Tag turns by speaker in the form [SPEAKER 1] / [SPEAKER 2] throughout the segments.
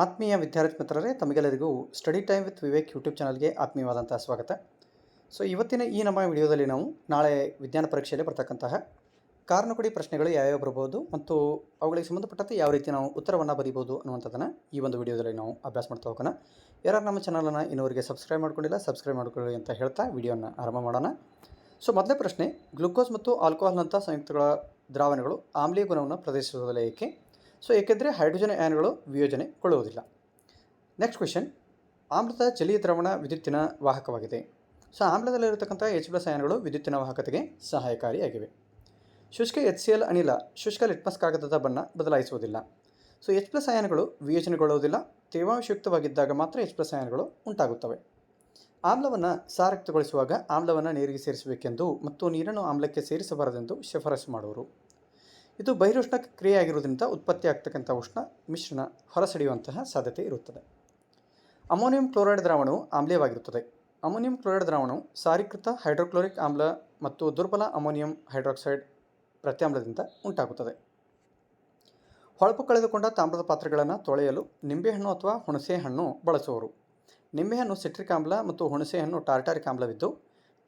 [SPEAKER 1] ಆತ್ಮೀಯ ವಿದ್ಯಾರ್ಥಿ ಮಿತ್ರರೇ, ತಮಗೆಲ್ಲರಿಗೂ study time with Vivek YouTube ಚಾನಲ್ಗೆ ಆತ್ಮೀಯವಾದಂಥ ಸ್ವಾಗತ. ಇವತ್ತಿನ ಈ ನಮ್ಮ ವಿಡಿಯೋದಲ್ಲಿ ನಾವು ನಾಳೆ ವಿಜ್ಞಾನ ಪರೀಕ್ಷೆಯಲ್ಲಿ ಬರ್ತಕ್ಕಂತಹ ಕಾರಣಕೊಡಿ ಪ್ರಶ್ನೆಗಳು ಯಾವ್ಯಾವ ಬರ್ಬೋದು ಮತ್ತು ಅವುಗಳಿಗೆ ಸಂಬಂಧಪಟ್ಟಂತೆ ಯಾವ ರೀತಿ ನಾವು ಉತ್ತರವನ್ನು ಬರೀಬೋದು ಅನ್ನುವಂಥದ್ದನ್ನು ಈ ಒಂದು ವಿಡಿಯೋದಲ್ಲಿ ನಾವು ಅಭ್ಯಾಸ ಮಾಡ್ತಾ ಹೋಗೋಣ. ಯಾರು ನಮ್ಮ ಚಾನಲನ್ನು ಇನ್ನೂವರೆಗೆ ಸಬ್ಸ್ಕ್ರೈಬ್ ಮಾಡ್ಕೊಂಡಿಲ್ಲ, ಸಬ್ಸ್ಕ್ರೈಬ್ ಮಾಡ್ಕೊಳ್ಳಿ ಅಂತ ಹೇಳ್ತಾ ವಿಡಿಯೋನ ಆರಂಭ ಮಾಡೋಣ. ಮೊದಲನೇ ಪ್ರಶ್ನೆ, ಗ್ಲುಕೋಸ್ ಮತ್ತು ಆಲ್ಕೋಹಾಲ್ನಂಥ ಸಂಯುಕ್ತಗಳ ದ್ರಾವಣಗಳು ಆಮ್ಲೀಯ ಗುಣವನ್ನು ಪ್ರದರ್ಶಿಸುವುದಿಲ್ಲ ಏಕೆ? ಏಕೆಂದರೆ ಹೈಡ್ರೋಜನ್ ಅಯಾನ್ಗಳು ವಿಯೋಜನೆಗೊಳ್ಳುವುದಿಲ್ಲ. ನೆಕ್ಸ್ಟ್ ಕ್ವೆಶನ್, ಆಮ್ಲದ ಜಲೀಯ ದ್ರಾವಣ ವಿದ್ಯುತ್ತಿನ ವಾಹಕವಾಗಿದೆ. ಆಮ್ಲದಲ್ಲಿರತಕ್ಕಂಥ H+ ಅಯಾನ್ಗಳು ವಿದ್ಯುತ್ತಿನ ವಾಹಕತೆಗೆ ಸಹಾಯಕಾರಿಯಾಗಿವೆ. ಶುಷ್ಕ HCl ಅನಿಲ ಶುಷ್ಕ ಲಿಟ್ಮಸ್ ಕಾಗದದ ಬಣ್ಣ ಬದಲಾಯಿಸುವುದಿಲ್ಲ. H+ ಅಯಾನ್ಗಳು ವಿಯೋಜನೆಗೊಳ್ಳುವುದಿಲ್ಲ. ತೇವಾಂಶಯುಕ್ತವಾಗಿದ್ದಾಗ ಮಾತ್ರ H+ ಅಯಾನ್ಗಳು ಉಂಟಾಗುತ್ತವೆ. ಆಮ್ಲವನ್ನು ಸಾರಯುಕ್ತಗೊಳಿಸುವಾಗ ಆಮ್ಲವನ್ನು ನೀರಿಗೆ ಸೇರಿಸಬೇಕೆಂದು ಮತ್ತು ನೀರನ್ನು ಆಮ್ಲಕ್ಕೆ ಸೇರಿಸಬಾರದೆಂದು ಶಿಫಾರಸು ಮಾಡುವರು. ಇದು ಬಹಿರುಷ್ಣ ಕ್ರಿಯೆಯಾಗಿರುವುದರಿಂದ ಉತ್ಪತ್ತಿಯಾಗತಕ್ಕಂಥ ಉಷ್ಣ ಮಿಶ್ರಣ ಹೊರಸೆಳೆಯುವಂತಹ ಸಾಧ್ಯತೆ ಇರುತ್ತದೆ. ಅಮೋನಿಯಂ ಕ್ಲೋರೈಡ್ ದ್ರಾವಣವು ಆಮ್ಲೀಯವಾಗಿರುತ್ತದೆ. ಅಮೋನಿಯಂ ಕ್ಲೋರೈಡ್ ದ್ರಾವಣವು ಸಾರೀಕೃತ ಹೈಡ್ರೋಕ್ಲೋರಿಕ್ ಆಮ್ಲ ಮತ್ತು ದುರ್ಬಲ ಅಮೋನಿಯಂ ಹೈಡ್ರಾಕ್ಸೈಡ್ ಪ್ರತ್ಯಾಮ್ಲದಿಂದ ಉಂಟಾಗುತ್ತದೆ. ಹೊಳಪು ಕಳೆದುಕೊಂಡ ತಾಮ್ರದ ಪಾತ್ರೆಗಳನ್ನು ತೊಳೆಯಲು ನಿಂಬೆಹಣ್ಣು ಅಥವಾ ಹುಣಸೆ ಹಣ್ಣು ಬಳಸುವರು. ನಿಂಬೆಹಣ್ಣು ಸಿಟ್ರಿಕ್ ಆಮ್ಲ ಮತ್ತು ಹುಣಸೆಹಣ್ಣು ಟಾರ್ಟಾರಿಕ್ ಆಮ್ಲವಿದ್ದು,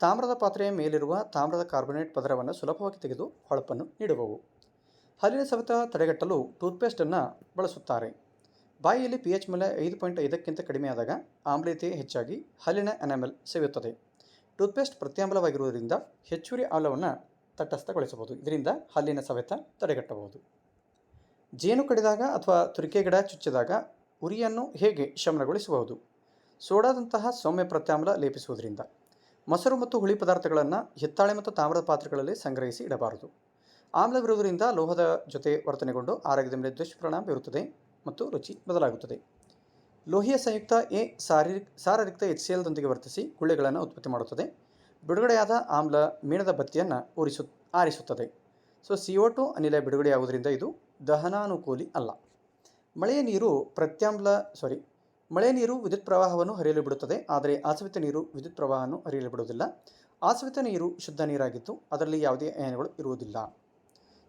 [SPEAKER 1] ತಾಮ್ರದ ಪಾತ್ರೆಯ ಮೇಲಿರುವ ತಾಮ್ರದ ಕಾರ್ಬೊನೇಟ್ ಪದರವನ್ನು ಸುಲಭವಾಗಿ ತೆಗೆದು ಹೊಳಪನ್ನು ನೀಡುವವು. ಹಲ್ಲಿನ ಸವೆತ ತಡೆಗಟ್ಟಲು ಟೂತ್ಪೇಸ್ಟನ್ನು ಬಳಸುತ್ತಾರೆ. ಬಾಯಿಯಲ್ಲಿ pH ಮೌಲ್ಯ 5.5ಕ್ಕಿಂತ ಕಡಿಮೆಯಾದಾಗ ಆಮ್ಲೀಯತೆ ಹೆಚ್ಚಾಗಿ ಹಲ್ಲಿನ ಎನಾಮೆಲ್ ಸವೆಯುತ್ತದೆ. ಟೂತ್ಪೇಸ್ಟ್ ಪ್ರತ್ಯಾಮ್ಲವಾಗಿರುವುದರಿಂದ ಹೆಚ್ಚುವರಿ ಆಮ್ಲವನ್ನು ತಟಸ್ಥಗೊಳಿಸಬಹುದು. ಇದರಿಂದ ಹಲ್ಲಿನ ಸವೆತ ತಡೆಗಟ್ಟಬಹುದು. ಜೇನು ಕಡಿದಾಗ ಅಥವಾ ತುರಿಕೆ ಗಿಡ ಚುಚ್ಚಿದಾಗ ಉರಿಯನ್ನು ಹೇಗೆ ಶಮನಗೊಳಿಸಬಹುದು? ಸೋಡಾದಂತಹ ಸೌಮ್ಯ ಪ್ರತ್ಯಾಮ್ಲ ಲೇಪಿಸುವುದರಿಂದ. ಮೊಸರು ಮತ್ತು ಹುಳಿ ಪದಾರ್ಥಗಳನ್ನು ಹಿತ್ತಾಳೆ ಮತ್ತು ತಾಮ್ರದ ಪಾತ್ರೆಗಳಲ್ಲಿ ಸಂಗ್ರಹಿಸಿ ಇಡಬಾರದು. ಆಮ್ಲವಿರುವುದರಿಂದ ಲೋಹದ ಜೊತೆ ವರ್ತನೆಗೊಂಡು ಆರೋಗ್ಯದ ಮೇಲೆ ದುಷ್ಪರಿಣಾಮ ಬೀರುತ್ತದೆ ಮತ್ತು ರುಚಿ ಬದಲಾಗುತ್ತದೆ. ಲೋಹೀಯ ಸಂಯುಕ್ತ ಎ ಸಾರರಿಕ್ತ HCl ದೊಂದಿಗೆ ವರ್ತಿಸಿ ಗುಳ್ಳೆಗಳನ್ನು ಉತ್ಪತ್ತಿ ಮಾಡುತ್ತದೆ. ಬಿಡುಗಡೆಯಾದ ಆಮ್ಲ ಮೇಣದ ಬತ್ತಿಯನ್ನು ಆರಿಸುತ್ತದೆ. CO2 ಅನಿಲ ಬಿಡುಗಡೆಯಾಗುವುದರಿಂದ ಇದು ದಹನಾನುಕೂಲಿ ಅಲ್ಲ. ಮಳೆಯ ನೀರು ವಿದ್ಯುತ್ ಪ್ರವಾಹವನ್ನು ಹರಿಯಲು ಬಿಡುತ್ತದೆ, ಆದರೆ ಆಸವಿತ ನೀರು ವಿದ್ಯುತ್ ಪ್ರವಾಹವನ್ನು ಹರಿಯಲು ಬಿಡುವುದಿಲ್ಲ. ಆಸವಿತ ನೀರು ಶುದ್ಧ ನೀರಾಗಿದ್ದು ಅದರಲ್ಲಿ ಯಾವುದೇ ಅಯಾನುಗಳು ಇರುವುದಿಲ್ಲ.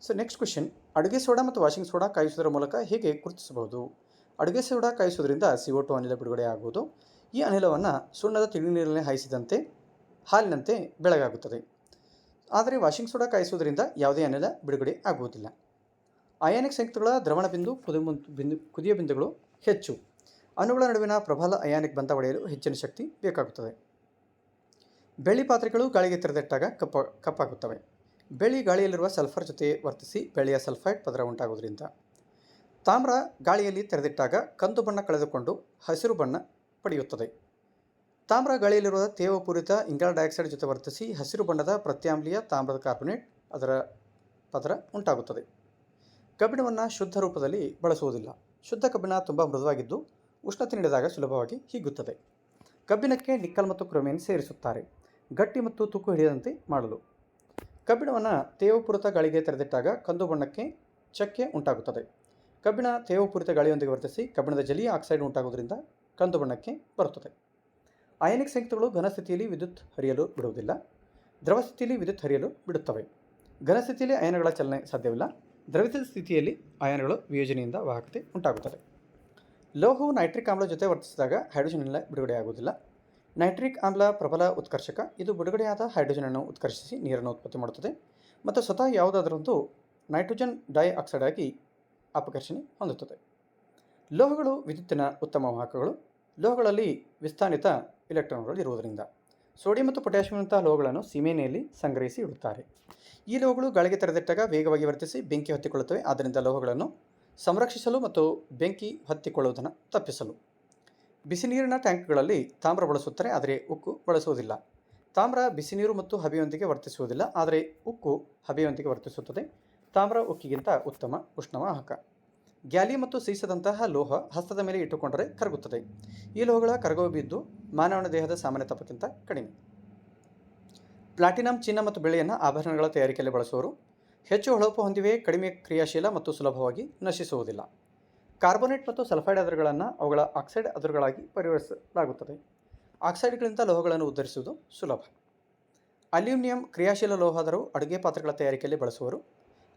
[SPEAKER 1] ನೆಕ್ಸ್ಟ್ ಕ್ವೆಶನ್, ಅಡುಗೆ ಸೋಡಾ ಮತ್ತು ವಾಷಿಂಗ್ ಸೋಡಾ ಕಾಯಿಸುವುದರ ಮೂಲಕ ಹೇಗೆ ಗುರುತಿಸಬಹುದು? ಅಡುಗೆ ಸೋಡಾ ಕಾಯಿಸುವುದರಿಂದ CO2 ಅನಿಲ ಬಿಡುಗಡೆಯಾಗುವುದು. ಈ ಅನಿಲವನ್ನು ಸುಣ್ಣದ ತಿಳಿ ನೀರಿನಲ್ಲಿ ಹಾಯಿಸಿದಂತೆ ಹಾಲಿನಂತೆ ಬೆಳಗಾಗುತ್ತದೆ. ಆದರೆ ವಾಷಿಂಗ್ ಸೋಡಾ ಕಾಯಿಸುವುದರಿಂದ ಯಾವುದೇ ಅನಿಲ ಬಿಡುಗಡೆ ಆಗುವುದಿಲ್ಲ. ಅಯಾನಿಕ್ ಸಂಯುಕ್ತಗಳ ದ್ರವಣ ಬಿಂದು ಕುದಿಯ ಬಿಂದುಗಳು ಹೆಚ್ಚು. ಅಣುಗಳ ನಡುವಿನ ಪ್ರಬಲ ಅಯಾನಿಕ್ ಬಂಧ ಒಡೆಯಲು ಹೆಚ್ಚಿನ ಶಕ್ತಿ ಬೇಕಾಗುತ್ತದೆ. ಬೆಳ್ಳಿ ಪಾತ್ರೆಗಳು ಗಾಳಿಗೆ ತೆರೆದಿಟ್ಟಾಗ ಕಪ್ಪಾಗುತ್ತವೆ. ಬೆಳ್ಳಿ ಗಾಳಿಯಲ್ಲಿರುವ ಸಲ್ಫರ್ ಜೊತೆ ವರ್ತಿಸಿ ಬೆಳ್ಳಿಯ ಸಲ್ಫೈಡ್ ಪದರ ಉಂಟಾಗುವುದರಿಂದ. ತಾಮ್ರ ಗಾಳಿಯಲ್ಲಿ ತೆರೆದಿಟ್ಟಾಗ ಕಂದು ಬಣ್ಣ ಕಳೆದುಕೊಂಡು ಹಸಿರು ಬಣ್ಣ ಪಡೆಯುತ್ತದೆ. ತಾಮ್ರ ಗಾಳಿಯಲ್ಲಿರುವ ತೇವಪೂರಿತ ಇಂಗಾಲ ಡೈಆಕ್ಸೈಡ್ ಜೊತೆ ವರ್ತಿಸಿ ಹಸಿರು ಬಣ್ಣದ ಪ್ರತ್ಯಾಮ್ಲೀಯ ತಾಮ್ರದ ಕಾರ್ಬೊನೇಟ್ ಅದರ ಪದರ ಉಂಟಾಗುತ್ತದೆ. ಕಬ್ಬಿಣವನ್ನು ಶುದ್ಧ ರೂಪದಲ್ಲಿ ಬಳಸುವುದಿಲ್ಲ. ಶುದ್ಧ ಕಬ್ಬಿಣ ತುಂಬ ಮೃದುವಾಗಿದ್ದು ಉಷ್ಣತೆ ನೀಡಿದಾಗ ಸುಲಭವಾಗಿ ಹಿಗ್ಗುತ್ತದೆ. ಕಬ್ಬಿಣಕ್ಕೆ ನಿಕ್ಕಲ್ ಮತ್ತು ಕ್ರೋಮಿಯಂ ಸೇರಿಸುತ್ತಾರೆ, ಗಟ್ಟಿ ಮತ್ತು ತುಕ್ಕು ಹಿಡಿಯದಂತೆ ಮಾಡಲು. ಕಬ್ಬಿಣವನ್ನು ತೇವಪೂರಿತ ಗಾಳಿಗೆ ತೆರೆದಿಟ್ಟಾಗ ಕಂದು ಬಣ್ಣಕ್ಕೆ ಚಕ್ಕೆ ಉಂಟಾಗುತ್ತದೆ. ಕಬ್ಬಿಣ ತೇವಪೂರಿತ ಗಾಳಿಯೊಂದಿಗೆ ವರ್ತಿಸಿ ಕಬ್ಬಿಣದ ಜಲೀಯ ಆಕ್ಸೈಡ್ ಉಂಟಾಗುವುದರಿಂದ ಕಂದು ಬಣ್ಣಕ್ಕೆ ಬರುತ್ತದೆ. ಅಯಾನಿಕ್ ಸಂಯುಕ್ತಗಳು ಘನ ಸ್ಥಿತಿಯಲ್ಲಿ ವಿದ್ಯುತ್ ಹರಿಯಲು ಬಿಡುವುದಿಲ್ಲ. ದ್ರವ ಸ್ಥಿತಿಯಲ್ಲಿ ವಿದ್ಯುತ್ ಹರಿಯಲು ಬಿಡುತ್ತವೆ. ಘನ ಸ್ಥಿತಿಯಲ್ಲಿ ಅಯಾನುಗಳ ಚಲನೆ ಸಾಧ್ಯವಿಲ್ಲ. ದ್ರವಿತ ಸ್ಥಿತಿಯಲ್ಲಿ ಅಯಾನುಗಳು ವಿಯೋಜನೆಯಿಂದ ವಾಹಕತೆ ಉಂಟಾಗುತ್ತದೆ. ಲೋಹವು ನೈಟ್ರಿಕ್ ಆಮ್ಲ ಜೊತೆ ವರ್ತಿಸಿದಾಗ ಹೈಡ್ರೋಜನ್ ಅನಿಲ ಬಿಡುಗಡೆಯಾಗುವುದಿಲ್ಲ. ನೈಟ್ರಿಕ್ ಆಮ್ಲ ಪ್ರಬಲ ಉತ್ಕರ್ಷಕ. ಇದು ಬಿಡುಗಡೆಯಾದ ಹೈಡ್ರೋಜನನ್ನು ಉತ್ಕರ್ಷಿಸಿ ನೀರನ್ನು ಉತ್ಪತ್ತಿ ಮಾಡುತ್ತದೆ ಮತ್ತು ಸ್ವತಃ ಯಾವುದಾದರೊಂದು ನೈಟ್ರೋಜನ್ ಡೈಆಕ್ಸೈಡ್ ಆಗಿ ಅಪಕರ್ಷಣೆ ಹೊಂದುತ್ತದೆ. ಲೋಹಗಳು ವಿದ್ಯುತ್ತಿನ ಉತ್ತಮ ವಾಹಕಗಳು. ಲೋಹಗಳಲ್ಲಿ ವಿಸ್ಥಾನಿತ ಇಲೆಕ್ಟ್ರಾನ್ಗಳು ಇರುವುದರಿಂದ. ಸೋಡಿಯಂ ಮತ್ತು ಪೊಟ್ಯಾಷಿಯಂನಂತಹ ಲೋಹಗಳನ್ನು ಸೀಮೆಎಣ್ಣೆಯಲ್ಲಿ ಸಂಗ್ರಹಿಸಿ ಇಡುತ್ತಾರೆ. ಈ ಲೋಹಗಳು ಗಾಳಿಗೆ ತೆರೆದಿಟ್ಟಾಗ ವೇಗವಾಗಿ ವರ್ತಿಸಿ ಬೆಂಕಿ ಹೊತ್ತಿಕೊಳ್ಳುತ್ತವೆ. ಆದ್ದರಿಂದ ಲೋಹಗಳನ್ನು ಸಂರಕ್ಷಿಸಲು ಮತ್ತು ಬೆಂಕಿ ಹೊತ್ತಿಕೊಳ್ಳುವುದನ್ನು ತಪ್ಪಿಸಲು ಬಿಸಿ ನೀರಿನ ಟ್ಯಾಂಕ್ಗಳಲ್ಲಿ ತಾಮ್ರ ಬಳಸುತ್ತಾರೆ, ಆದರೆ ಉಕ್ಕು ಬಳಸುವುದಿಲ್ಲ. ತಾಮ್ರ ಬಿಸಿ ನೀರು ಮತ್ತು ಹಬೆಯೊಂದಿಗೆ ವರ್ತಿಸುವುದಿಲ್ಲ, ಆದರೆ ಉಕ್ಕು ಹಬೆಯೊಂದಿಗೆ ವರ್ತಿಸುತ್ತದೆ. ತಾಮ್ರ ಉಕ್ಕಿಗಿಂತ ಉತ್ತಮ ಉಷ್ಣವಾಹಕ. ಗ್ಯಾಲಿಯಂ ಮತ್ತು ಸೀಸದಂತಹ ಲೋಹ ಹಸ್ತದ ಮೇಲೆ ಇಟ್ಟುಕೊಂಡರೆ ಕರಗುತ್ತದೆ. ಈ ಲೋಹಗಳ ಕರಗುವ ಬಿದ್ದು ಮಾನವನ ದೇಹದ ಸಾಮಾನ್ಯ ತಾಪಕ್ಕಿಂತ ಕಡಿಮೆ. ಪ್ಲಾಟಿನಂ, ಚಿನ್ನ ಮತ್ತು ಬೆಳ್ಳಿಯನ್ನು ಆಭರಣಗಳ ತಯಾರಿಕೆಯಲ್ಲಿ ಬಳಸುವರು. ಹೆಚ್ಚು ಹೊಳಪು ಹೊಂದಿವೆ, ಕಡಿಮೆ ಕ್ರಿಯಾಶೀಲ ಮತ್ತು ಸುಲಭವಾಗಿ ನಶಿಸುವುದಿಲ್ಲ. ಕಾರ್ಬೋನೇಟ್ ಮತ್ತು ಸಲ್ಫೈಡ್ ಅದುರುಗಳನ್ನು ಅವುಗಳ ಆಕ್ಸೈಡ್ ಅದುರುಗಳಾಗಿ ಪರಿವರ್ತಿಸಲಾಗುತ್ತದೆ. ಆಕ್ಸೈಡ್ಗಳಿಂದ ಲೋಹಗಳನ್ನು ಉದ್ಧರಿಸುವುದು ಸುಲಭ. ಅಲ್ಯೂಮಿನಿಯಂ ಕ್ರಿಯಾಶೀಲ ಲೋಹದರು ಅಡುಗೆ ಪಾತ್ರೆಗಳ ತಯಾರಿಕೆಯಲ್ಲಿ ಬಳಸುವರು.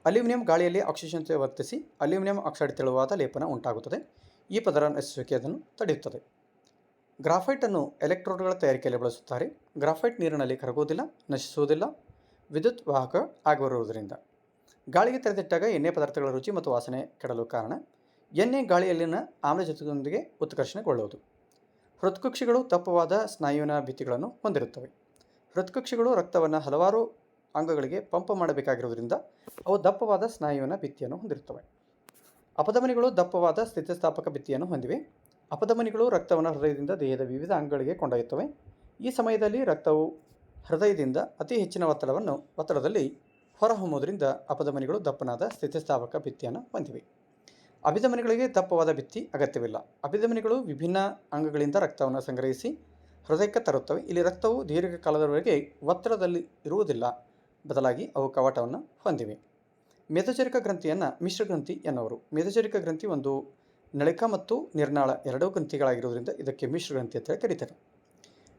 [SPEAKER 1] ಅಲ್ಯೂಮಿನಿಯಂ ಗಾಳಿಯಲ್ಲಿ ಆಕ್ಸಿಜನ್ ಜೊತೆ ವರ್ತಿಸಿ ಅಲ್ಯೂಮಿನಿಯಂ ಆಕ್ಸೈಡ್ ತೆಳುವಾದ ಲೇಪನ ಉಂಟಾಗುತ್ತದೆ. ಈ ಪದರ ನಶಿಸುವಿಕೆ ಅದನ್ನು ತಡೆಯುತ್ತದೆ. ಗ್ರಾಫೈಟನ್ನು ಎಲೆಕ್ಟ್ರೋಡ್ಗಳ ತಯಾರಿಕೆಯಲ್ಲಿ ಬಳಸುತ್ತಾರೆ. ಗ್ರಾಫೈಟ್ ನೀರಿನಲ್ಲಿ ಕರಗುವುದಿಲ್ಲ, ನಶಿಸುವುದಿಲ್ಲ, ವಿದ್ಯುತ್ ವಾಹಕ ಆಗಿರುವುದರಿಂದ. ಗಾಳಿಗೆ ತೆರೆದಿಟ್ಟಾಗ ಎಣ್ಣೆ ಪದಾರ್ಥಗಳ ರುಚಿ ಮತ್ತು ವಾಸನೆ ಕೆಡಲು ಕಾರಣ. ಎಣ್ಣೆ ಗಾಳಿಯಲ್ಲಿನ ಆಮ್ಲಜನಕದೊಂದಿಗೆ ಉತ್ಕರ್ಷಣೆಗೊಳ್ಳುವುದು. ಹೃತ್ಕುಕ್ಷಿಗಳು ದಪ್ಪವಾದ ಸ್ನಾಯುವಿನ ಭಿತ್ತಿಗಳನ್ನು ಹೊಂದಿರುತ್ತವೆ. ಹೃತ್ಕುಕ್ಷಿಗಳು ರಕ್ತವನ್ನು ಹಲವಾರು ಅಂಗಗಳಿಗೆ ಪಂಪ್ ಮಾಡಬೇಕಾಗಿರುವುದರಿಂದ ಅವು ದಪ್ಪವಾದ ಸ್ನಾಯುವಿನ ಭಿತ್ತಿಯನ್ನು ಹೊಂದಿರುತ್ತವೆ. ಅಪಧಮನಿಗಳು ದಪ್ಪವಾದ ಸ್ಥಿತಿಸ್ಥಾಪಕ ಭಿತ್ತಿಯನ್ನು ಹೊಂದಿವೆ. ಅಪಧಮನಿಗಳು ರಕ್ತವನ್ನು ಹೃದಯದಿಂದ ದೇಹದ ವಿವಿಧ ಅಂಗಗಳಿಗೆ ಕೊಂಡೊಯ್ಯುತ್ತವೆ. ಈ ಸಮಯದಲ್ಲಿ ರಕ್ತವು ಹೃದಯದಿಂದ ಅತಿ ಹೆಚ್ಚಿನ ಒತ್ತಡದಲ್ಲಿ ಹೊರಹೊಮ್ಮುವುದರಿಂದ ಅಪಧಮನಿಗಳು ದಪ್ಪನಾದ ಸ್ಥಿತಿಸ್ಥಾಪಕ ಭಿತ್ತಿಯನ್ನು ಹೊಂದಿವೆ. ಅಭಿಧಮನಿಗಳಿಗೆ ದಪ್ಪವಾದ ಭಿತ್ತಿ ಅಗತ್ಯವಿಲ್ಲ. ಅಭಿಧಮನಿಗಳು ವಿಭಿನ್ನ ಅಂಗಗಳಿಂದ ರಕ್ತವನ್ನು ಸಂಗ್ರಹಿಸಿ ಹೃದಯಕ್ಕೆ ತರುತ್ತವೆ. ಇಲ್ಲಿ ರಕ್ತವು ದೀರ್ಘಕಾಲದವರೆಗೆ ಒತ್ತಡದಲ್ಲಿ ಇರುವುದಿಲ್ಲ, ಬದಲಾಗಿ ಅವು ಕವಾಟವನ್ನು ಹೊಂದಿವೆ. ಮೇದೋಜರಿಕ ಗ್ರಂಥಿಯನ್ನು ಮಿಶ್ರಗ್ರಂಥಿ ಎನ್ನುವರು. ಮೇದೋಜರಿಕ ಗ್ರಂಥಿ ಒಂದು ನಳಿಕ ಮತ್ತು ನಿರ್ನಾಳ ಎರಡೂ ಗ್ರಂಥಿಗಳಾಗಿರುವುದರಿಂದ ಇದಕ್ಕೆ ಮಿಶ್ರಗ್ರಂಥಿ ಅಂತ ಕರೀತಾರೆ.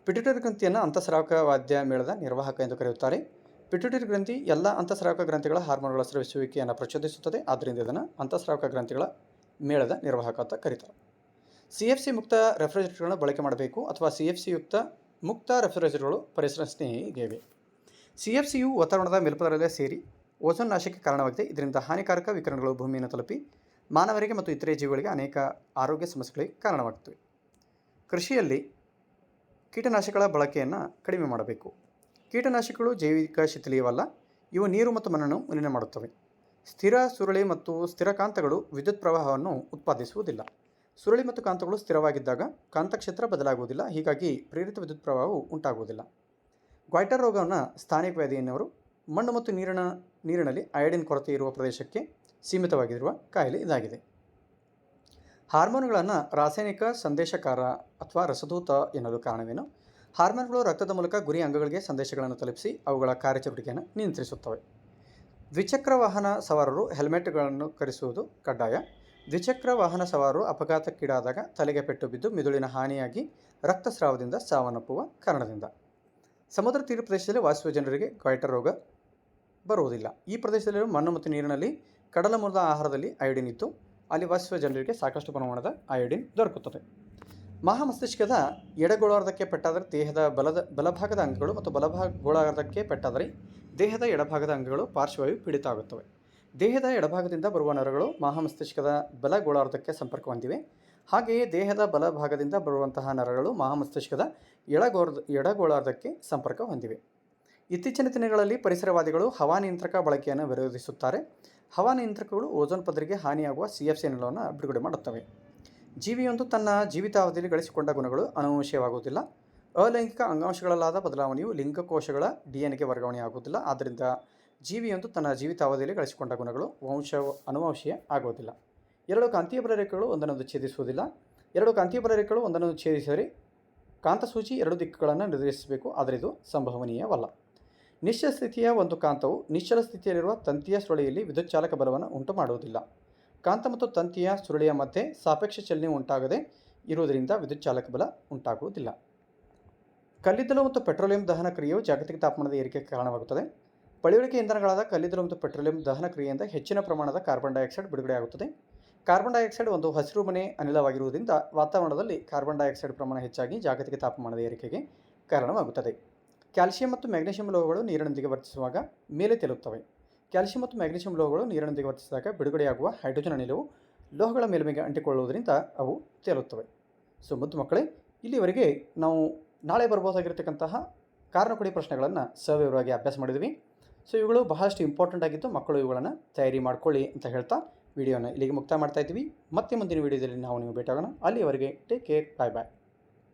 [SPEAKER 1] ಪಿಟ್ಯೂಟರಿ ಗ್ರಂಥಿಯನ್ನು ಅಂತಃಸ್ರಾವಕ ವಾದ್ಯ ಮೇಳದ ನಿರ್ವಾಹಕ ಎಂದು ಕರೆಯುತ್ತಾರೆ. ಪಿಟ್ಯೂಟರಿ ಗ್ರಂಥಿ ಎಲ್ಲ ಅಂತಃಸ್ರಾವಕ ಗ್ರಂಥಿಗಳ ಹಾರ್ಮೋನ್ಗಳ ಸ್ರವಿಸುವಿಕೆಯನ್ನು ಪ್ರಚೋದಿಸುತ್ತದೆ. ಆದ್ದರಿಂದ ಇದನ್ನು ಅಂತಃಸ್ರಾವಕ ಗ್ರಂಥಿಗಳ ಮೇಳದ ನಿರ್ವಾಹಕ ಅಂತ ಕರೀತಾರೆ. CFC ಮುಕ್ತ ರೆಫ್ರಿಜರೇಟರ್ಗಳನ್ನು ಬಳಕೆ ಮಾಡಬೇಕು ಅಥವಾ CFC ಯುಕ್ತ ಮುಕ್ತ ರೆಫ್ರಿಜರೇಟರ್ಗಳು ಪರಿಸರ ಸ್ನೇಹಿಯಾಗಿವೆ. CFCಯು ವಾತಾವರಣದ ಮೇಲ್ಪದರಲ್ಲೇ ಸೇರಿ ಓಝೋನ್ ನಾಶಕ್ಕೆ ಕಾರಣವಾಗಿದೆ. ಇದರಿಂದ ಹಾನಿಕಾರಕ ವಿಕಿರಣಗಳು ಭೂಮಿಯನ್ನು ತಲುಪಿ ಮಾನವರಿಗೆ ಮತ್ತು ಇತರೆ ಜೀವಿಗಳಿಗೆ ಅನೇಕ ಆರೋಗ್ಯ ಸಮಸ್ಯೆಗಳಿಗೆ ಕಾರಣವಾಗುತ್ತವೆ. ಕೃಷಿಯಲ್ಲಿ ಕೀಟನಾಶಕಗಳ ಬಳಕೆಯನ್ನು ಕಡಿಮೆ ಮಾಡಬೇಕು. ಕೀಟನಾಶಕಗಳು ಜೈವಿಕ ಶಿಥಿಲೀಯವಲ್ಲ, ಇವು ನೀರು ಮತ್ತು ಮಣ್ಣನ್ನು ಮಲಿನ ಮಾಡುತ್ತವೆ. ಸ್ಥಿರ ಸುರುಳಿ ಮತ್ತು ಸ್ಥಿರ ಕಾಂತಗಳು ವಿದ್ಯುತ್ ಪ್ರವಾಹವನ್ನು ಉತ್ಪಾದಿಸುವುದಿಲ್ಲ. ಸುರುಳಿ ಮತ್ತು ಕಾಂತಗಳು ಸ್ಥಿರವಾಗಿದ್ದಾಗ ಕಾಂತಕ್ಷೇತ್ರ ಬದಲಾಗುವುದಿಲ್ಲ, ಹೀಗಾಗಿ ಪ್ರೇರಿತ ವಿದ್ಯುತ್ ಪ್ರವಾಹವು ಉಂಟಾಗುವುದಿಲ್ಲ. ಗ್ವಾಯ್ಟರ್ ರೋಗವನ್ನು ಸ್ಥಾನಿಕ ವ್ಯಾಧಿ ಎನ್ನುವರು. ಮಣ್ಣು ಮತ್ತು ನೀರಿನಲ್ಲಿ ಅಯೋಡಿನ್ ಕೊರತೆ ಇರುವ ಪ್ರದೇಶಕ್ಕೆ ಸೀಮಿತವಾಗಿರುವ ಕಾಯಿಲೆ ಇದಾಗಿದೆ. ಹಾರ್ಮೋನ್ಗಳನ್ನು ರಾಸಾಯನಿಕ ಸಂದೇಶಕಾರ ಅಥವಾ ರಸದೂತ ಎನ್ನಲು ಕಾರಣವೇನು? ಹಾರ್ಮೋನ್ಗಳು ರಕ್ತದ ಮೂಲಕ ಗುರಿ ಅಂಗಗಳಿಗೆ ಸಂದೇಶಗಳನ್ನು ತಲುಪಿಸಿ ಅವುಗಳ ಕಾರ್ಯಚಟುವಟಿಕೆಯನ್ನು ನಿಯಂತ್ರಿಸುತ್ತವೆ. ದ್ವಿಚಕ್ರ ವಾಹನ ಸವಾರರು ಹೆಲ್ಮೆಟ್ಗಳನ್ನು ಧರಿಸುವುದು ಕಡ್ಡಾಯ. ದ್ವಿಚಕ್ರ ವಾಹನ ಸವಾರರು ಅಪಘಾತಕ್ಕೀಡಾದಾಗ ತಲೆಗೆ ಪೆಟ್ಟು ಬಿದ್ದು ಮಿದುಳಿನ ಹಾನಿಯಾಗಿ ರಕ್ತಸ್ರಾವದಿಂದ ಸಾವನ್ನಪ್ಪುವ ಕಾರಣದಿಂದ. ಸಮುದ್ರ ತೀರ ಪ್ರದೇಶದಲ್ಲಿ ವಾಸಿಸುವ ಜನರಿಗೆ ಗ್ವಾಯ್ಟರ್ ರೋಗ ಬರುವುದಿಲ್ಲ. ಈ ಪ್ರದೇಶದಲ್ಲಿರುವ ಮಣ್ಣು ಮತ್ತು ನೀರಿನಲ್ಲಿ ಕಡಲ ಮೂಲದ ಆಹಾರದಲ್ಲಿ ಅಯೋಡಿನ್ ಇದ್ದು ಅಲ್ಲಿ ವಾಸಿಸುವ ಜನರಿಗೆ ಸಾಕಷ್ಟು ಪ್ರಮಾಣದ ಅಯೋಡಿನ್ ದೊರಕುತ್ತದೆ. ಮಹಾಮಸ್ತಿಷ್ಕದ ಎಡಗೋಳಾರ್ಧಕ್ಕೆ ಪೆಟ್ಟಾದರೆ ದೇಹದ ಬಲಭಾಗದ ಅಂಗಗಳು ಮತ್ತು ಗೋಳಾರ್ಧಕ್ಕೆ ಪೆಟ್ಟಾದರೆ ದೇಹದ ಎಡಭಾಗದ ಅಂಗಗಳು ಪಾರ್ಶ್ವವಾಯು ಪೀಡಿತ ಆಗುತ್ತವೆ. ದೇಹದ ಎಡಭಾಗದಿಂದ ಬರುವ ನರಗಳು ಮಹಾಮಸ್ತಿಷ್ಕದ ಬಲ ಗೋಳಾರ್ಧಕ್ಕೆ ಸಂಪರ್ಕ ಹೊಂದಿವೆ. ಹಾಗೆಯೇ ದೇಹದ ಬಲಭಾಗದಿಂದ ಬರುವಂತಹ ನರಗಳು ಮಹಾಮಸ್ತಿಷ್ಕದ ಎಡಗೋಳಾರ್ಧಕ್ಕೆ ಸಂಪರ್ಕ ಹೊಂದಿವೆ. ಇತ್ತೀಚಿನ ದಿನಗಳಲ್ಲಿ ಪರಿಸರವಾದಿಗಳು ಹವಾನಿಯಂತ್ರಕ ಬಳಕೆಯನ್ನು ವಿರೋಧಿಸುತ್ತಾರೆ. ಹವಾನಿಯಂತ್ರಕಗಳು ಓಝೋನ್ ಪದರಿಗೆ ಹಾನಿಯಾಗುವ CFC ಅನಿಲವನ್ನು ಬಿಡುಗಡೆ ಮಾಡುತ್ತವೆ. ಜೀವಿಯೊಂದು ತನ್ನ ಜೀವಿತಾವಧಿಯಲ್ಲಿ ಗಳಿಸಿಕೊಂಡ ಗುಣಗಳು ಅನುವಂಶೀಯವಾಗುವುದಿಲ್ಲ. ಅಲೈಂಗಿಕ ಅಂಗಾಂಶಗಳಲ್ಲಾದ ಬದಲಾವಣೆಯು ಲಿಂಗಕೋಶಗಳ DNA ವರ್ಗಾವಣೆಯಾಗುವುದಿಲ್ಲ. ಆದ್ದರಿಂದ ಜೀವಿಯೊಂದು ತನ್ನ ಜೀವಿತಾವಧಿಯಲ್ಲಿ ಗಳಿಸಿಕೊಂಡ ಗುಣಗಳು ಅನುವಂಶೀಯ ಆಗುವುದಿಲ್ಲ. ಎರಡು ಕಾಂತೀಯ ಬಲರೇಖೆಗಳು ಒಂದನ್ನೊಂದು ಛೇದಿಸುವುದಿಲ್ಲ. ಎರಡು ಕಾಂತೀಯ ಬಲರೇಖೆಗಳು ಒಂದನ್ನೊಂದು ಛೇದಿಸಿದರೆ ಕಾಂತಸೂಚಿ ಎರಡು ದಿಕ್ಕುಗಳನ್ನು ನಿರ್ದೇಶಿಸಬೇಕು, ಆದರೆ ಇದು ಸಂಭವನೀಯವಲ್ಲ. ನಿಶ್ಚಲ ಸ್ಥಿತಿಯ ಒಂದು ಕಾಂತವು ನಿಶ್ಚಲ ಸ್ಥಿತಿಯಲ್ಲಿರುವ ತಂತಿಯ ಸುರುಳಿಯಲ್ಲಿ ವಿದ್ಯುಚ್ಚಾಲಕ ಬಲವನ್ನು ಉಂಟು ಮಾಡುವುದಿಲ್ಲ. ಕಾಂತ ಮತ್ತು ತಂತಿಯ ಸುರುಳಿಯ ಮಧ್ಯೆ ಸಾಪೇಕ್ಷ ಚಲನೆ ಉಂಟಾಗದೆ ಇರುವುದರಿಂದ ವಿದ್ಯುಚ್ಚಾಲಕ ಬಲ ಉಂಟಾಗುವುದಿಲ್ಲ. ಕಲ್ಲಿದ್ದಲು ಮತ್ತು ಪೆಟ್ರೋಲಿಯಂ ದಹನ ಕ್ರಿಯೆಯು ಜಾಗತಿಕ ತಾಪಮಾನದ ಏರಿಕೆಗೆ ಕಾರಣವಾಗುತ್ತದೆ. ಪಳೆಯುಳಿಕೆ ಇಂಧನಗಳಾದ ಕಲ್ಲಿದ್ದಲು ಮತ್ತು ಪೆಟ್ರೋಲಿಯಂ ದಹನ ಕ್ರಿಯೆಯಿಂದ ಹೆಚ್ಚಿನ ಪ್ರಮಾಣದ ಕಾರ್ಬನ್ ಡೈಆಕ್ಸೈಡ್ ಬಿಡುಗಡೆಯಾಗುತ್ತದೆ. ಕಾರ್ಬನ್ ಡೈಆಕ್ಸೈಡ್ ಒಂದು ಹಸಿರು ಮನೆ ಅನಿಲವಾಗಿರುವುದರಿಂದ ವಾತಾವರಣದಲ್ಲಿ ಕಾರ್ಬನ್ ಡೈಆಕ್ಸೈಡ್ ಪ್ರಮಾಣ ಹೆಚ್ಚಾಗಿ ಜಾಗತಿಕ ತಾಪಮಾನದ ಏರಿಕೆಗೆ ಕಾರಣವಾಗುತ್ತದೆ. ಕ್ಯಾಲ್ಸಿಯಂ ಮತ್ತು ಮ್ಯಾಗ್ನೀಷಿಯಂ ಲೋಹಗಳು ನೀರಿನೊಂದಿಗೆ ವರ್ತಿಸುವಾಗ ಮೇಲೆ ತೇಲುತ್ತವೆ. ಕ್ಯಾಲ್ಸಿಯಂ ಮತ್ತು ಮ್ಯಾಗ್ನೀಷಿಯಂ ಲೋಹಗಳು ನೀರಿನೊಂದಿಗೆ ವರ್ತಿಸಿದಾಗ ಬಿಡುಗಡೆಯಾಗುವ ಹೈಡ್ರೋಜನ್ ಅನಿಲವು ಲೋಹಗಳ ಮೇಲ್ಮೈಗೆ ಅಂಟಿಕೊಳ್ಳುವುದರಿಂದ ಅವು ತೇಲುತ್ತವೆ. ಸೊ ಮುದ್ದು ಮಕ್ಕಳೇ, ಇಲ್ಲಿವರೆಗೆ ನಾವು ನಾಳೆ ಬರ್ಬೋದಾಗಿರ್ತಕ್ಕಂತಹ ಕಾರಣಕೊಡಿ ಪ್ರಶ್ನೆಗಳನ್ನು ಸವಿವರವಾಗಿ ಅಭ್ಯಾಸ ಮಾಡಿದ್ವಿ. ಸೊ ಇವುಗಳು ಬಹಳಷ್ಟು ಇಂಪಾರ್ಟೆಂಟ್ ಆಗಿದ್ದು ಮಕ್ಕಳು ಇವುಗಳನ್ನು ತಯಾರಿ ಮಾಡ್ಕೊಳ್ಳಿ ಅಂತ ಹೇಳ್ತಾ ವಿಡಿಯೋನ ಇಲ್ಲಿಗೆ ಮುಕ್ತಾಯ ಮಾಡ್ತಾ ಇದ್ದೀವಿ. ಮತ್ತೆ ಮುಂದಿನ ವಿಡಿಯೋದಲ್ಲಿ ನಾವು ನೀವು ಭೇಟಿಯಾಗೋಣ. ಅಲ್ಲಿಯವರೆಗೆ ಟೇಕ್ ಕೇರ್, ಬಾಯ್ ಬಾಯ್.